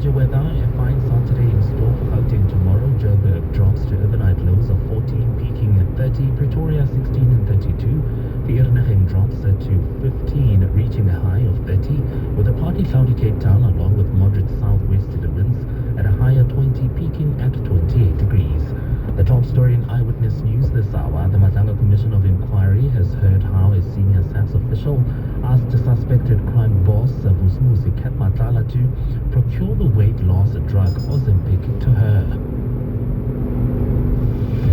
major weather, a fine Saturday in store for Gauteng tomorrow. Joburg drops to overnight lows of 14, peaking at 30. Pretoria 16 and 32. Vereeniging drops to 15, reaching a high of 30, with a partly cloudy Cape Town along with moderate southwesterly winds at a higher 20, peaking at 28 degrees. The top story in Eyewitness News this hour: the Mazanga Commission of Inquiry has heard how a senior SAPS official asked a suspected crime boss, Vusmuzi Ketmatala, to procure the weight loss drug Ozempic to her.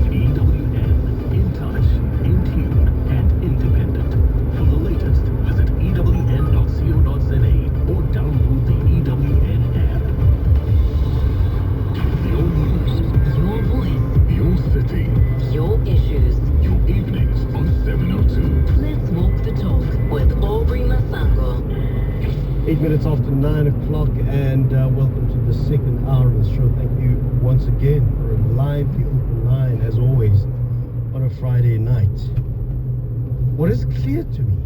EWN, in touch, in tune, and independent. For the latest, visit ewn.co.za or download the EWN app. Your news, Your voice, your city, your issues. your evenings on 702. Let's walk the talk with Aubrey Masango. 8 minutes after 9 o'clock, and welcome to the second hour of the show. Thank you once again for a lively open line, as always, on a Friday night. What is clear to me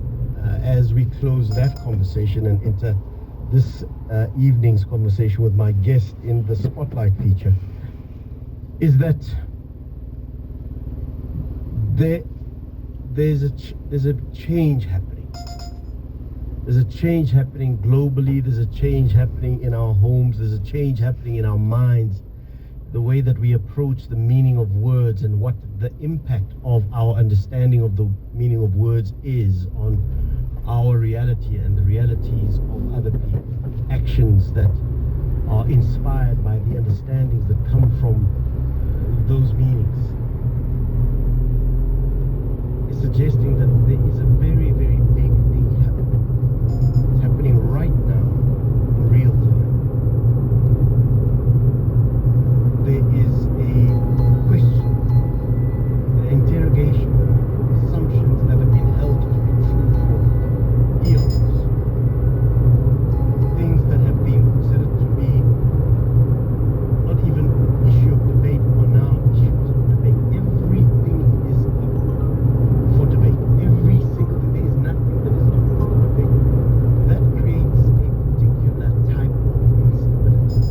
as we close that conversation and enter this evening's conversation with my guest in the Spotlight feature is that there's a change happening. There's a change happening globally. There's a change happening in our homes. There's a change happening in our minds. The way that we approach the meaning of words and what the impact of our understanding of the meaning of words is on our reality and the realities of other people. Actions that are inspired by the understandings that come from those meanings. It's suggesting that there is a very, very big thing happening. It's happening right now in real time. There is a question, an interrogation, assumptions that have been held to be true for eons. Things that have been considered to be not even an issue of debate are now issues of debate. Everything is up for debate. Every single thing. There is nothing that is not up for debate. That creates a particular type of instability.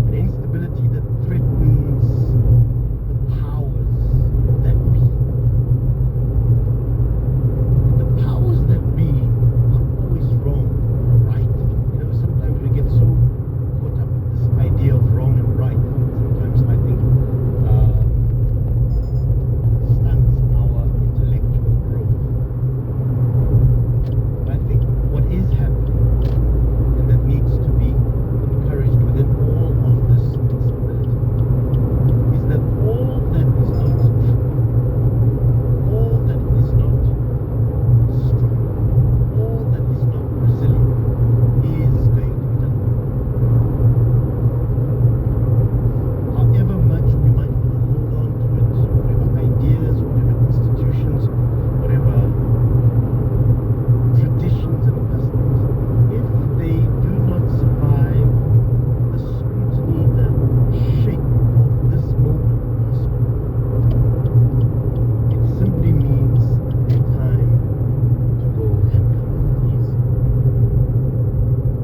An instability that threatens the powers that be. The powers that be are always wrong or right. You know, sometimes we get so caught up in this idea of wrong and right. Sometimes I think stunts our intellectual growth. But I think what is happening, and that needs to be encouraged within all of this instability, is that all that is not true, all that is not strong, all that is not resilient is going to be done. However much we might want to hold on to it, whatever ideas, whatever institutions, whatever traditions and customs, if they do not survive the scrutiny, the shape of this moment in history, it simply means a time to go handcuffed.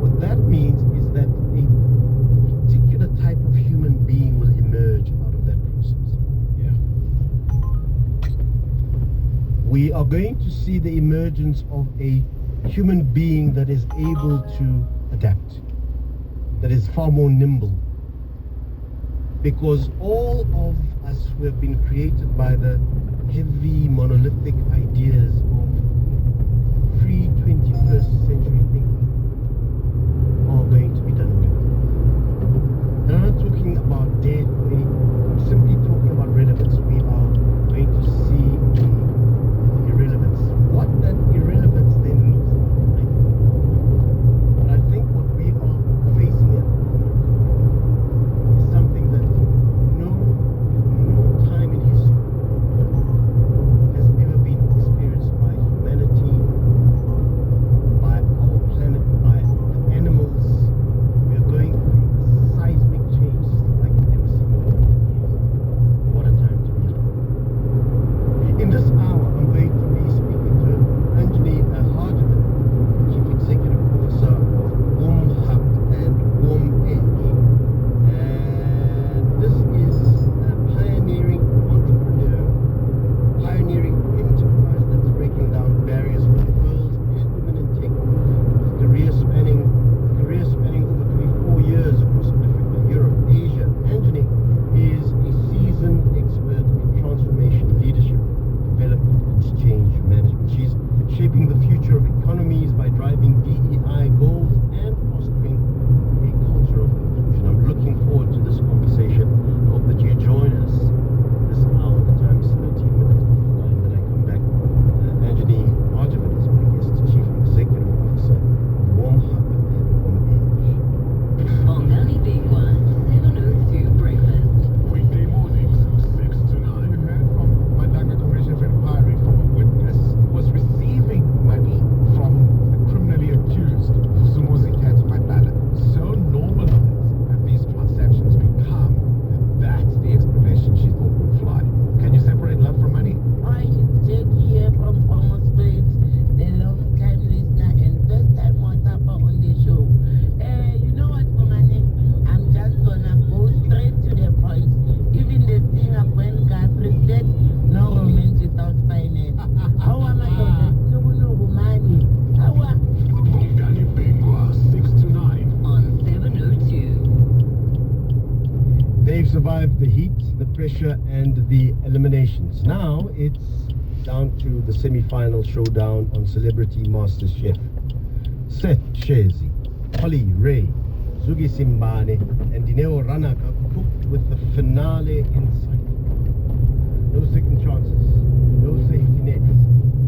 What that means is that a particular type of human being will emerge out of that process. Yeah. We are going to see the emergence of a human being that is able to adapt, that is far more nimble. Because all of us who have been created by the heavy monolithic ideas of pre-21st century thinking are going to be done away with. And I'm not talking about death or anything. I'm simply talking about relevance. We are going to see the irrelevance. What that irrelevance then looks like. But I think what we are facing at the moment is something that no time in history has ever been experienced by humanity. driving DEI goals and fostering a culture of inclusion. I'm looking forward to this conversation. I hope that you join us this hour. The time is 13 minutes after 9 when I come back. Anthony Arjivan is my guest, Chief Executive Officer of Warm Hub and Warm Age. Bongani Bingwa, 702 breakfast. Weekday mornings, 6 to 9. We heard from Madanga Commission of Inquiry from a witness was receiving money from the criminally accused Sumuzi Cat Mabala. So normalized have these transactions become that that's the explanation she thought would fly. Can you separate love from money? Hi, it's Jackie here from Farmers Place, the long time listener and first time WhatsApper on the show. You know what, Bongani? I'm just gonna go straight to the point. Even the singer when Catherine said, no romance without finance. How am I gonna no money? How am Bongani Bingwa, 6 to 9. On 702. They've survived the heat, the pressure, and the eliminations. Now it's down to the semi-final showdown on Celebrity Master Chef. Seth Shezi, Holly Ray, Zugi Simbane, and Dineo Ranaka cooked with the finale in sight. No second chances, no safety nets,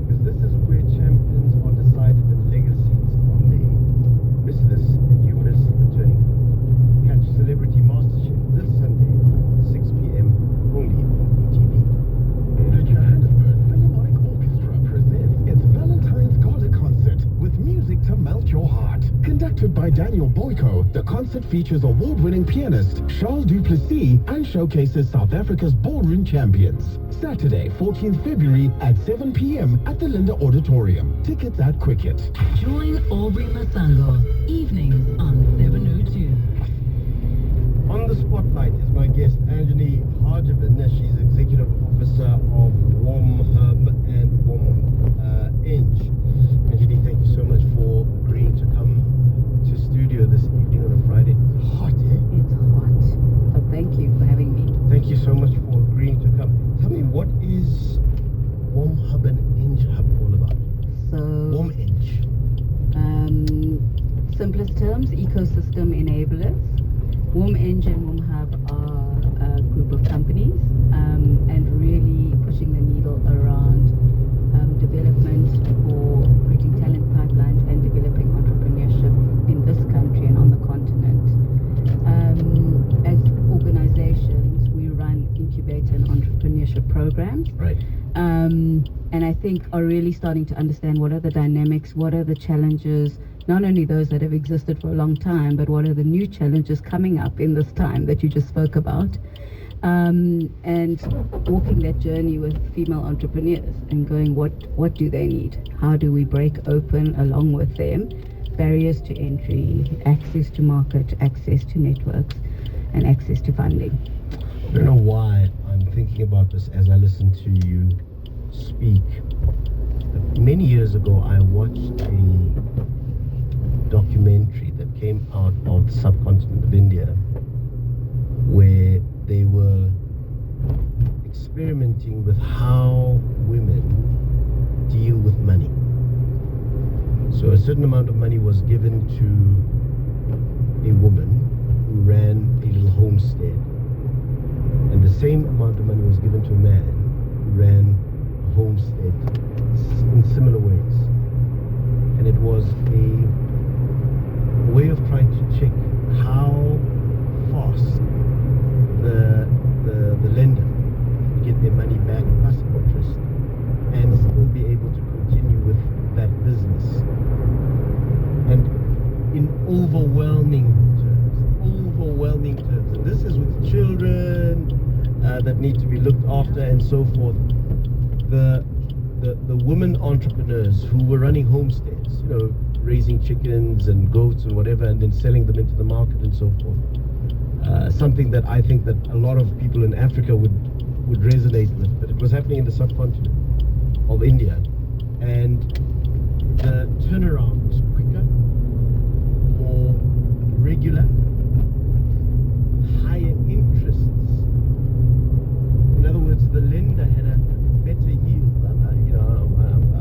because this is where champions are decided and legacies are made. Miss this and you miss the turning point. Catch Celebrity MasterChef this Sunday, 6 p.m. only on ETV. The Johannesburg Philharmonic Orchestra presents its Valentine's Gala concert with music to melt your heart. Conducted by Daniel Boyko, the concert features award-winning pianist Charles Duplessis and showcases South Africa's ballroom champions. Saturday, 14th February at 7 p.m. at the Linda Auditorium. Tickets at Quicket. Join Aubrey Masango, evenings on 702. On the spotlight is my guest, Anthony Arjivan. She's Executive Officer of Warm Hub and Warm Age. Anthony, thank you so much for agreeing to come to studio this evening on a Friday. It's hot, eh? It's hot, but thank you for having me. Thank you so much for agreeing to come. Tell me, what is Warm Hub and Age Hub all about? So, Warm Age. simplest terms, ecosystem enablers. Warm Age and Warm Hub are a group of companies and really pushing the needle around development for creating talent pipelines and developing entrepreneurship in this country and on the continent. As organizations, we run incubator and entrepreneurship programs. Right. And I think are really starting to understand what are the dynamics, what are the challenges, not only those that have existed for a long time, but what are the new challenges coming up in this time that you just spoke about. And walking that journey with female entrepreneurs and going, what do they need? How do we break open along with them barriers to entry, access to market, access to networks, and access to funding? I don't know why I'm thinking about this as I listen to you speak. Many years ago, I watched a documentary that came out of the subcontinent of India where they were experimenting with how women deal with money. So a certain amount of money was given to a woman who ran a little homestead, and the same amount of money was given to a man who ran a homestead in similar ways. And it was a way of trying to check how fast the lender would get their money back plus interest and still be able to continue with that business. And in overwhelming terms, and this is with children that need to be looked after and so forth. The women entrepreneurs who were running homesteads, you know, raising chickens and goats and whatever, and then selling them into the market and so forth. Something that I think that a lot of people in Africa would resonate with, but it was happening in the subcontinent of India, and the turnaround was quicker, more regular, higher interests. In other words, the lender had a better yield.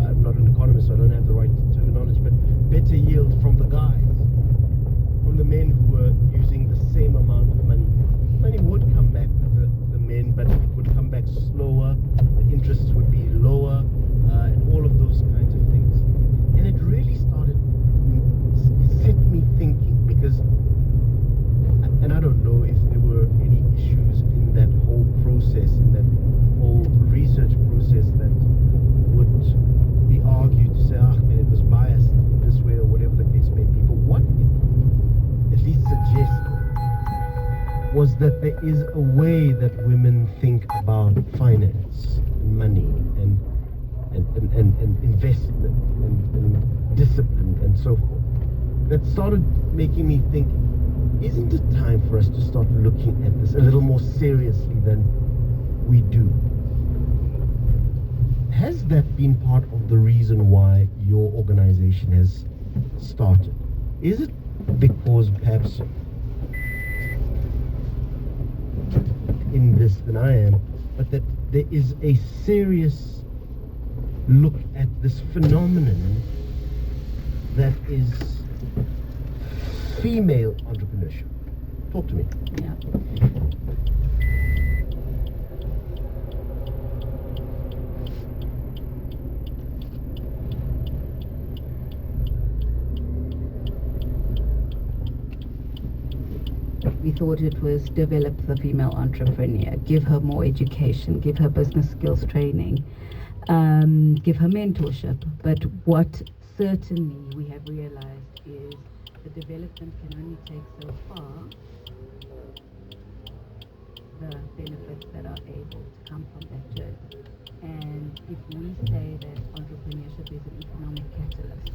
I'm not an economist, so I don't have the right terminology, but better is that there is a way that women think about finance, money, and investment, and discipline, and so forth. That started making me think, isn't it time for us to start looking at this a little more seriously than we do? Has that been part of the reason why your organization has started? Is it because perhaps in this than I am, but that there is a serious look at this phenomenon that is female entrepreneurship? Talk to me. Yeah. We thought it was develop the female entrepreneur, give her more education, give her business skills training, give her mentorship. But what certainly we have realized is the development can only take so far. The benefits that are able to come from that journey. And if we say that entrepreneurship is an economic catalyst,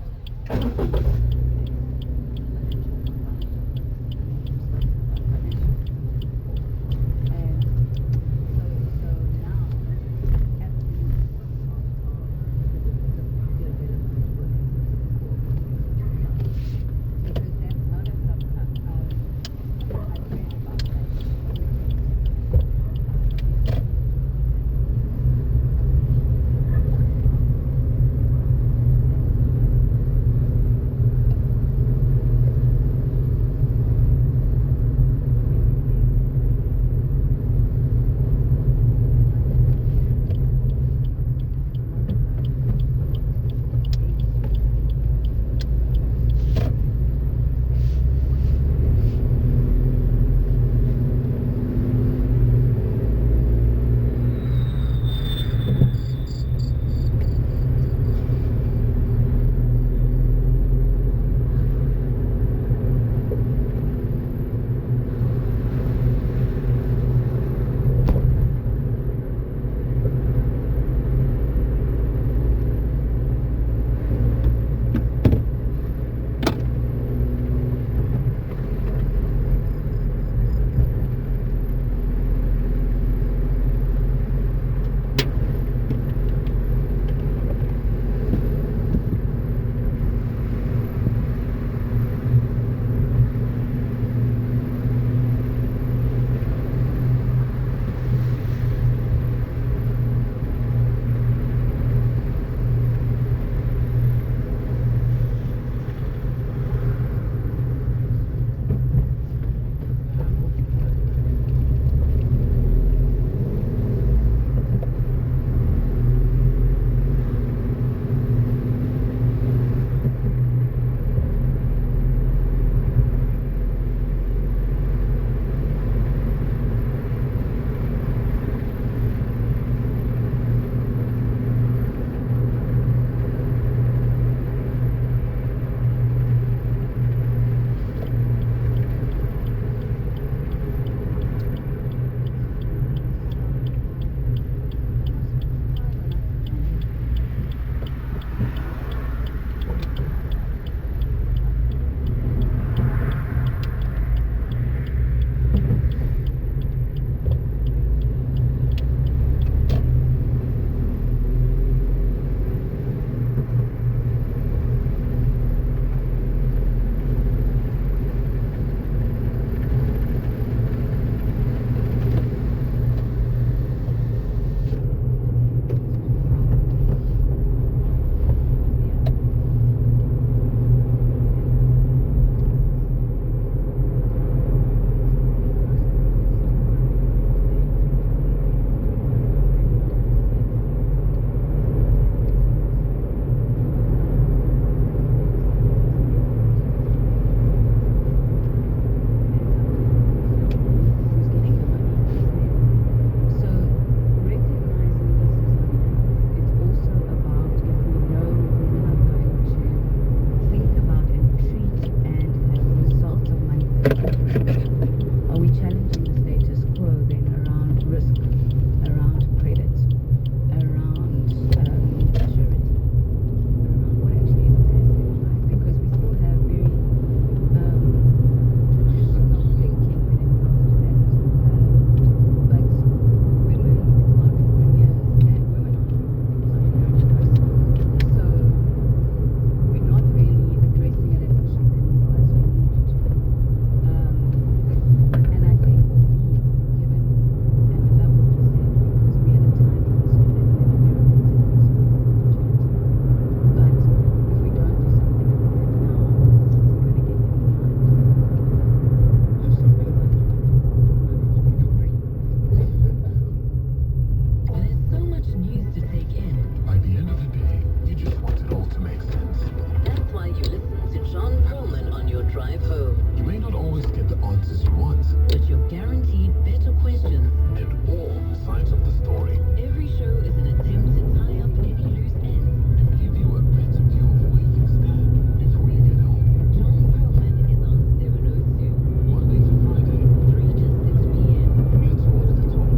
drive home. You may not always get the answers you want, But you're guaranteed better questions. and all sides of the story, Every show is an attempt to tie up any loose ends. and give you a better view of where things stand before you get home. John Perlman is on 702, Monday to Friday, 3 to 6 p.m. let's walk the talk.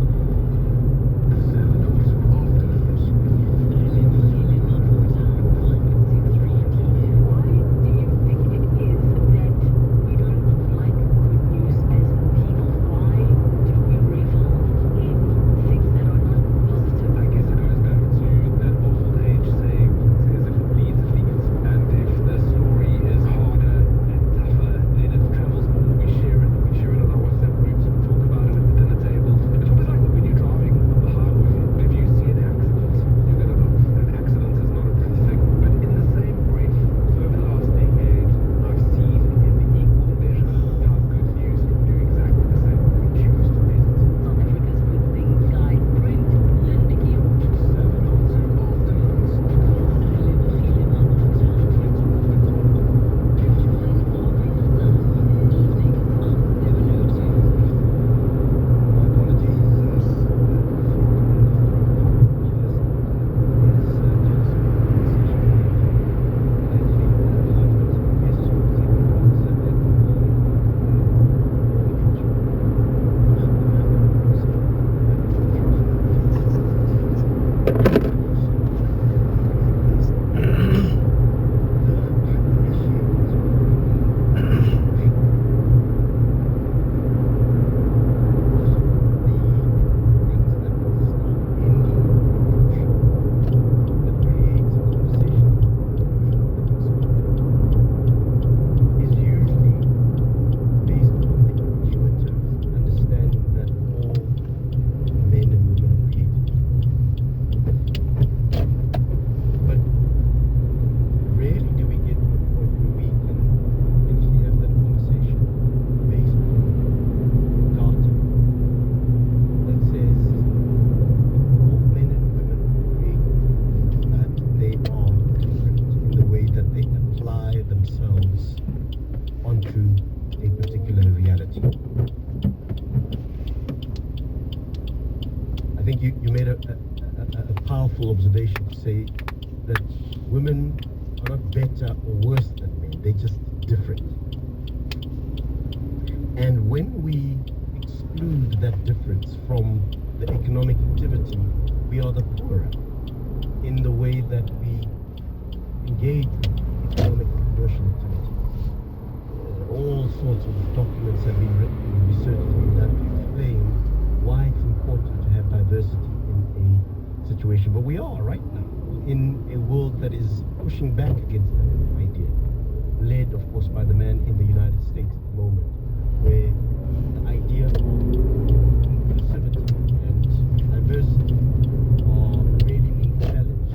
702 afternoons. Relevant Maputa, 1 to 3 p.m. Why do you think it is that we don't like good news as people? Why do we revel in things that are not positive? I guess it goes back to that old age saying, says if it bleeds, it leads. And if the story is harder and tougher, then it travels more. We share it on our WhatsApp groups, we talk about it at the dinner table. It's almost like when you're driving on the highway, if you see an accident, you're gonna look. An accident is not a pretty thing. But in the same breath, over the last decade, I've seen in the equal measure how good news can do exactly the same. We choose to let it. South Africa's good thing guide, Brent Lindicky. 702 afternoons. Relevant Maputa. Join Aubrey Masango evenings on 702. My apologies is usually based on the intuitive understanding that all men and women are created equal. But rarely do we get to a point where we can actually have that conversation based on data that says all men and women are created equal, but they are different in the way that they apply themselves onto a particular reality. I think you made a powerful observation to say that women are not better or worse than men, they're just different. And when we exclude that difference from the economic activity, we are the poorer in the way that we engage with economic and commercial activity. All sorts of documents have been written and research has been done to explain why it's important to have diversity in a situation. But we are right now in a world that is pushing back against that idea, led of course by the man in the United States at the moment, where the idea of inclusivity and diversity are really being challenged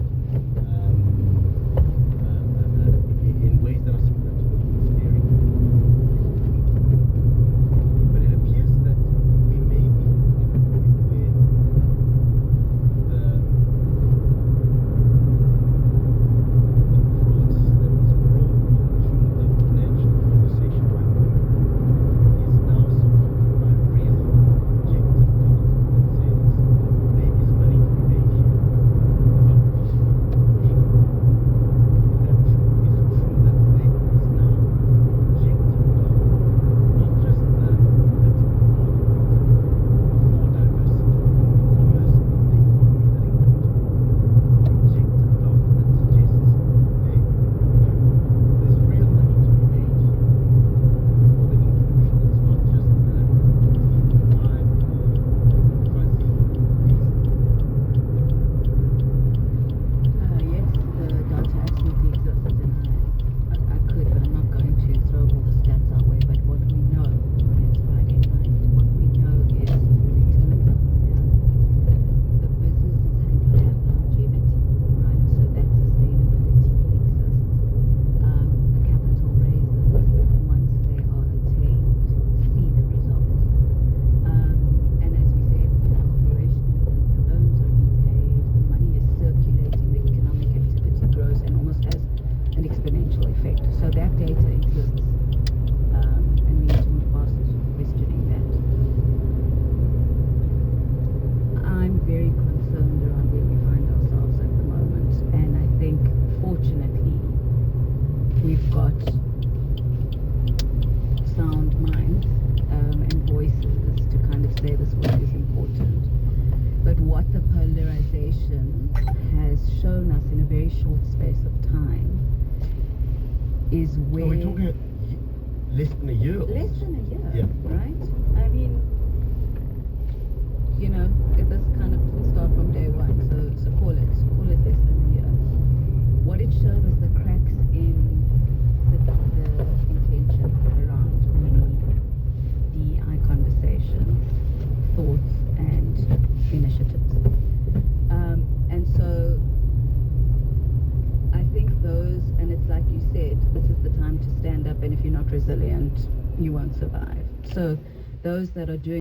in ways that are similar to the Queen's theory. But it appears that we may be at a point where the approach that is brought to the financial conversation by women is now supported by real objective data that says there is money to be made here. But that is true that there is now objective data, not just the political argument for diversity, commerce, and the economy that includes all, but objective data that suggests, hey, there's real money to be made here for the inclusion. It's not just the vibe or fuzzy reason. Yes, the data absolutely exists, and I could, but I'm not going to throw all the stats our way. But what we know, it's Friday night, what we know is the returns are higher. The businesses have longevity, right? So that sustainability exists. The capital raises, once they are attained, see the result. And as we said, they're operational, the loans are repaid, the money is circulating, the economic activity grows and almost has an exponential effect. So that data exists. got sound minds and voices to kind of say this work is important. But what the polarization has shown us in a very short space of time is where... Are we talking less than a year? Less than a year, Yeah. right? I mean, you know, this kind of will start from day one, so call it less than a year. What it showed was the cracks in the intention around many DEI conversations, thoughts, and initiatives. And so I think those, and it's like you said, this is the time to stand up, and if you're not resilient, you won't survive. So those that are doing